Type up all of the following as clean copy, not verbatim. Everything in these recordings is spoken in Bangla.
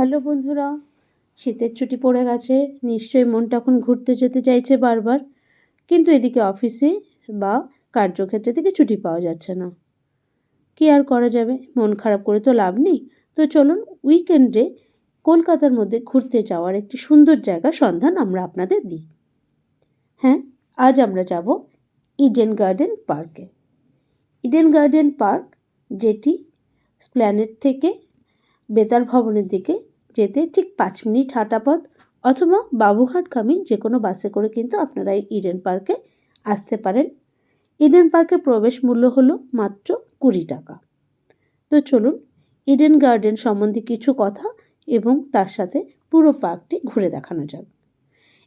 হ্যালো বন্ধুরা, শীতের ছুটি পড়ে গেছে। নিশ্চয়ই মনটা এখন ঘুরতে যেতে চাইছে বারবার, কিন্তু এদিকে অফিসে বা কার্যক্ষেত্রে থেকে ছুটি পাওয়া যাচ্ছে না। কি আর করা যাবে, মন খারাপ করে তো লাভ নেই। তো চলুন উইকেন্ডে কলকাতার মধ্যে ঘুরতে যাওয়ার একটি সুন্দর জায়গার সন্ধান আমরা আপনাদের দিই। হ্যাঁ, আজ আমরা যাব ইডেন গার্ডেন পার্কে। ইডেন গার্ডেন পার্ক, যেটি স্প্ল্যানেড থেকে বেতার ভবনের দিকে যেতে ঠিক 5 মিনিট হাঁটা পথ, অথবা বাবুঘাটগামী যে কোনো বাসে করে কিন্তু আপনারা এই ইডেন পার্কে আসতে পারেন। ইডেন পার্কের প্রবেশ মূল্য হলো মাত্র 20 টাকা। তো চলুন ইডেন গার্ডেন সম্বন্ধে কিছু কথা এবং তার সাথে পুরো পার্কটি ঘুরে দেখানো যাক।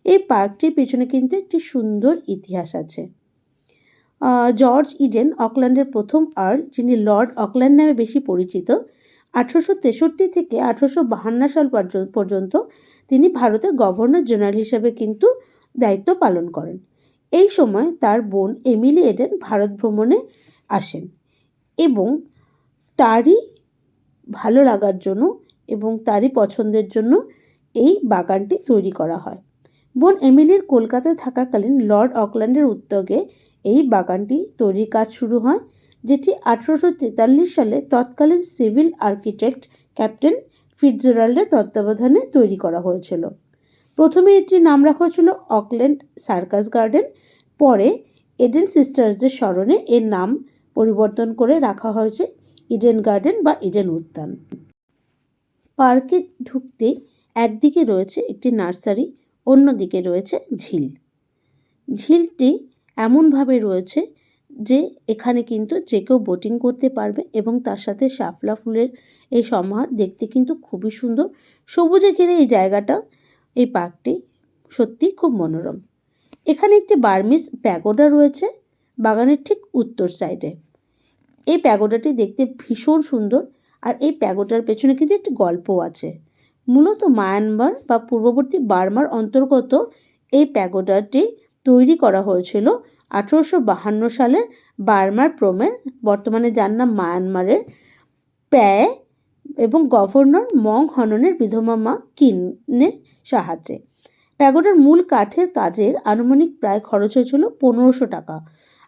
এই পার্কটির পেছনে কিন্তু একটি সুন্দর ইতিহাস আছে। জর্জ ইডেন অকল্যান্ডের প্রথম আর্ল, যিনি লর্ড অকল্যান্ড নামে বেশি পরিচিত, 1863 থেকে 1852 সাল পর্যন্ত তিনি ভারতের গভর্নর জেনারেল হিসেবে কিন্তু দায়িত্ব পালন করেন। এই সময় তার বোন এমিলি এডেন ভারত ভ্রমণে আসেন এবং তারই ভালো লাগার জন্য এবং তারই পছন্দের জন্য এই বাগানটি তৈরি করা হয়। বোন এমিলির কলকাতায় থাকাকালীন লর্ড অকল্যান্ডের উদ্যোগে এই বাগানটি তৈরির কাজ শুরু হয়, যেটি 1843 সালে তৎকালীন সিভিল আর্কিটেক্ট ক্যাপ্টেন ফিটজেরাল্ডের তত্ত্বাবধানে তৈরি করা হয়েছিল। প্রথমে এটির নাম রাখা হয়েছিল অকল্যান্ড সার্কাস গার্ডেন। পরে এডেন সিস্টার্সদের স্মরণে এর নাম পরিবর্তন করে রাখা হয়েছে ইডেন গার্ডেন বা ইডেন উদ্যান। পার্কে ঢুকতে একদিকে রয়েছে একটি নার্সারি, অন্যদিকে রয়েছে ঝিল। ঝিলটি এমনভাবে রয়েছে যে এখানে কিন্তু যে কেউ বোটিং করতে পারবে এবং তার সাথে শাপলা ফুলের এই সমাহার দেখতে কিন্তু খুবই সুন্দর। সবুজে ঘিরে এই জায়গাটা, এই পার্কটি সত্যি খুব মনোরম। এখানে একটি বার্মিস প্যাগোডা রয়েছে বাগানের ঠিক উত্তর সাইডে। এই প্যাগোডাটি দেখতে ভীষণ সুন্দর, আর এই প্যাগোডার পেছনে কিন্তু একটি গল্পও আছে। মূলত মায়ানমার বা পূর্ববর্তী বার্মার অন্তর্গত এই প্যাগোডাটি তৈরি করা হয়েছিল 1852 সালের বার্মার প্রমের, বর্তমানে যার নাম মায়ানমারের, প্যায় এবং গভর্নর মং হননের বিধবা মা কিনের সাহায্যে। প্যাগোডার মূল কাঠের কাজের আনুমানিক প্রায় খরচ হয়েছিল 1500 টাকা,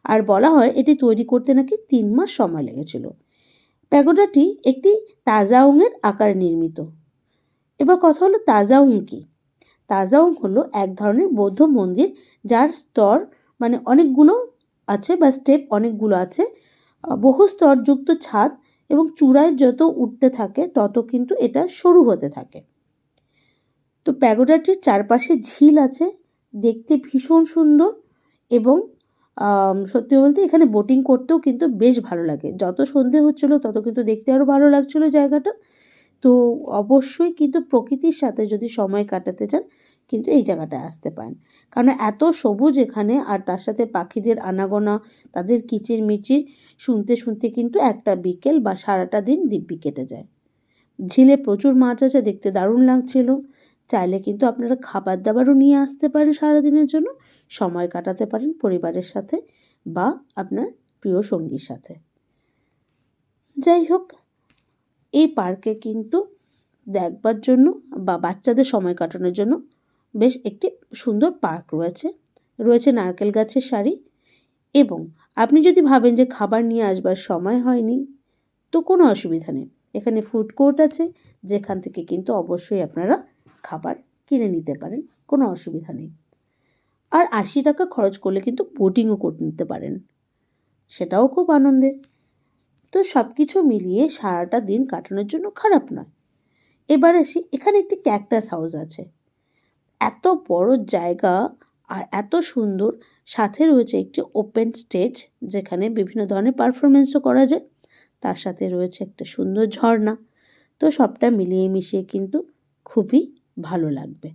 আর বলা হয় এটি তৈরি করতে নাকি 3 মাস সময় লেগেছিল। প্যাগোডাটি একটি তাজাউংয়ের আকারে নির্মিত। এবার কথা হলো তাজাউং কি। তাজাউং হলো এক ধরনের বৌদ্ধ মন্দির, যার স্তর মানে অনেকগুলো আছে বা স্টেপ অনেকগুলো আছে, বহু স্তরযুক্ত ছাদ, এবং চূড়ায় যত উঠতে থাকে তত কিন্তু এটা সরু হতে থাকে। তো প্যাগোডাটির চারপাশে ঝিল আছে, দেখতে ভীষণ সুন্দর, এবং সত্যি বলতে এখানে বোটিং করতেও কিন্তু বেশ ভালো লাগে। যত সন্ধে হচ্ছিল তত কিন্তু দেখতে আরও ভালো লাগছিল জায়গাটা। তো অবশ্যই কিন্তু প্রকৃতির সাথে যদি সময় কাটাতে চান কিন্তু এই জায়গাটায় আসতে পারেন, কারণ এত সবুজ এখানে, আর তার সাথে পাখিদের আনাগোনা, তাদের কিচিরমিচির শুনতে শুনতে কিন্তু একটা বিকেল বা সারাটা দিন দিব্যি কেটে যায়। ঝিলে প্রচুর মাছ আছে, দেখতে দারুণ লাগছিল। চাইলে কিন্তু আপনারা খাবার দাবারও নিয়ে আসতে পারেন, সারাদিনের জন্য সময় কাটাতে পারেন পরিবারের সাথে বা আপনার প্রিয় সঙ্গীর সাথে। যাই হোক, এই পার্কে কিন্তু দেখবার জন্য বা বাচ্চাদের সময় কাটানোর জন্য বেশ একটি সুন্দর পার্ক রয়েছে। রয়েছে নারকেল গাছের সারি, এবং আপনি যদি ভাবেন যে খাবার নিয়ে আসবার সময় হয়নি, তো কোনো অসুবিধা নেই। এখানে ফুড কোর্ট আছে, যেখান থেকে কিন্তু অবশ্যই আপনারা খাবার কিনে নিতে পারেন, কোনো অসুবিধা নেই। আর 80 টাকা খরচ করলে কিন্তু বোটিংও করে নিতে পারেন, সেটাও খুব আনন্দের। তো সব কিছু মিলিয়ে সারাটা দিন কাটানোর জন্য খারাপ নয়। এবার আসি, এখানে একটি ক্যাকটাস হাউস আছে। এত বড় জায়গা আর এত সুন্দর, সাথে রয়েছে একটি ওপেন স্টেজ, যেখানে বিভিন্ন ধরনের পারফরমেন্সও করা যায়। তার সাথে রয়েছে একটা সুন্দর ঝর্ণা। তো সবটা মিলিয়ে মিশিয়ে কিন্তু খুবই ভালো লাগবে।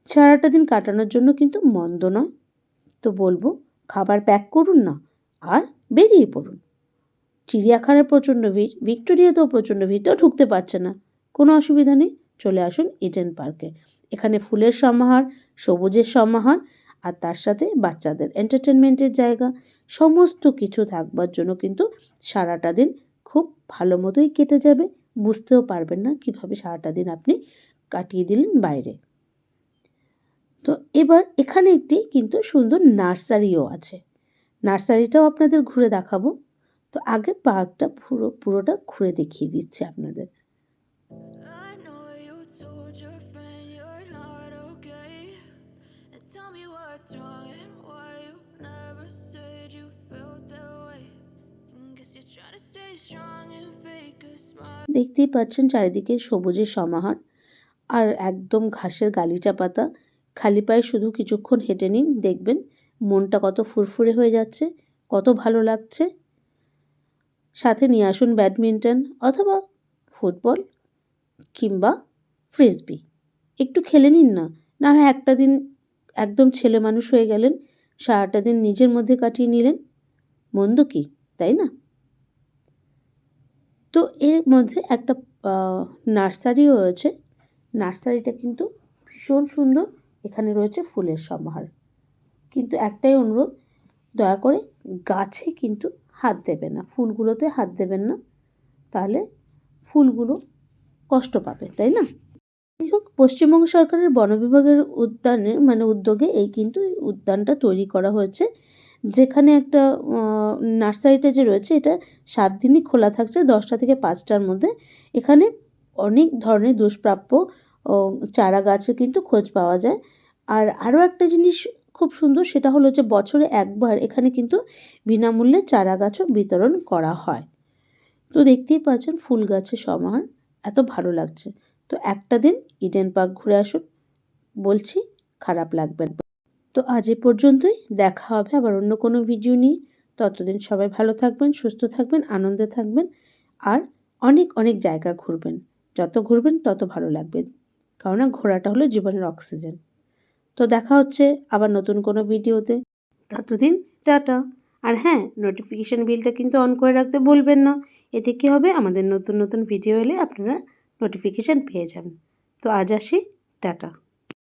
সারাটা দিন কাটানোর জন্য কিন্তু মন্দ নয়। তো বলবো, খাবার প্যাক করুন না আর বেরিয়ে পড়ুন। চিড়িয়াখানায় প্রচণ্ড ভিড়, ভিক্টোরিয়াতেও প্রচণ্ড ভিড়, তো ঢুকতে পারছে না, কোনো অসুবিধা নেই, চলে আসুন ইডেন পার্কে। এখানে ফুলের সমাহার, সবুজের সমাহার, আর তার সাথে বাচ্চাদের এন্টারটেনমেন্টের জায়গা, সমস্ত কিছু থাকবার জন্য কিন্তু সারাটা দিন খুব ভালো মতোই কেটে যাবে, বুঝতেও পারবেন না কিভাবে সারাটা দিন আপনি কাটিয়ে দিলেন বাইরে। তো এবার এখানে একটি কিন্তু সুন্দর নার্সারিও আছে, নার্সারিটাও আপনাদের ঘুরে দেখাবো। তো আগে পার্কটা পুরোটা ঘুরে দেখিয়ে দিচ্ছি আপনাদের। দেখতেই পাচ্ছেন চারিদিকে সবুজের সমাহার আর একদম ঘাসের গালিচা পাতা। খালি পায়ে শুধু কিছুক্ষণ হেঁটে নিন, দেখবেন মনটা কত ফুরফুরে হয়ে যাচ্ছে, কত ভালো লাগছে। সাথে নিয়ে আসুন ব্যাডমিন্টন অথবা ফুটবল কিংবা ফ্রিসবি, একটু খেলে নিন না। না হয় একটা দিন একদম ছেলে মানুষ হয়ে গেলেন, সারাটা দিন নিজের মধ্যে কাটিয়ে নিলেন, মন্দ কি, তাই না? তো এর মধ্যে একটা নার্সারিও রয়েছে। নার্সারিটা কিন্তু ভীষণ সুন্দর, এখানে রয়েছে ফুলের সমাহার। কিন্তু একটাই অনুরোধ, দয়া করে গাছে কিন্তু হাত দেবেন না, ফুলগুলোতে হাত দেবেন না, তাহলে ফুলগুলো কষ্ট পাবে, তাই না? যাই হোক, পশ্চিমবঙ্গ সরকারের বন বিভাগের উদ্যোগে এই কিন্তু উদ্যানটা তৈরি করা হয়েছে, যেখানে একটা নার্সারিটা যে রয়েছে এটা 7 দিনই খোলা থাকছে 10টা থেকে 5টার মধ্যে। এখানে অনেক ধরনের দুষ্প্রাপ্য চারা গাছের কিন্তু খোঁজ পাওয়া যায়। আর আরও একটা জিনিস খুব সুন্দর, সেটা হলো যে বছরে একবার এখানে কিন্তু বিনামূল্যে চারা গাছও বিতরণ করা হয়। তো দেখতেই পাচ্ছেন ফুল গাছের সমাহার, এত ভালো লাগছে। তো একটা দিন ইডেন পার্ক ঘুরে আসুন, বলছি খারাপ লাগবে না। তো আজ এ পর্যন্তই, দেখা হবে আবার অন্য কোনো ভিডিও নিয়ে। ততদিন সবাই ভালো থাকবেন, সুস্থ থাকবেন, আনন্দে থাকবেন আর অনেক অনেক জায়গা ঘুরবেন। যত ঘুরবেন তত ভালো লাগবে, কারণ ঘোরাটা হলো জীবনের অক্সিজেন। তো দেখা হচ্ছে আবার নতুন কোনো ভিডিওতে, ততদিন টাটা। আর হ্যাঁ, নোটিফিকেশান বেলটা কিন্তু অন করে রাখতে ভুলবেন না, এতে কী হবে আমাদের নতুন নতুন ভিডিও এলে আপনারা নোটিফিকেশান পেয়ে যাবেন। তো আজ আসি, টাটা।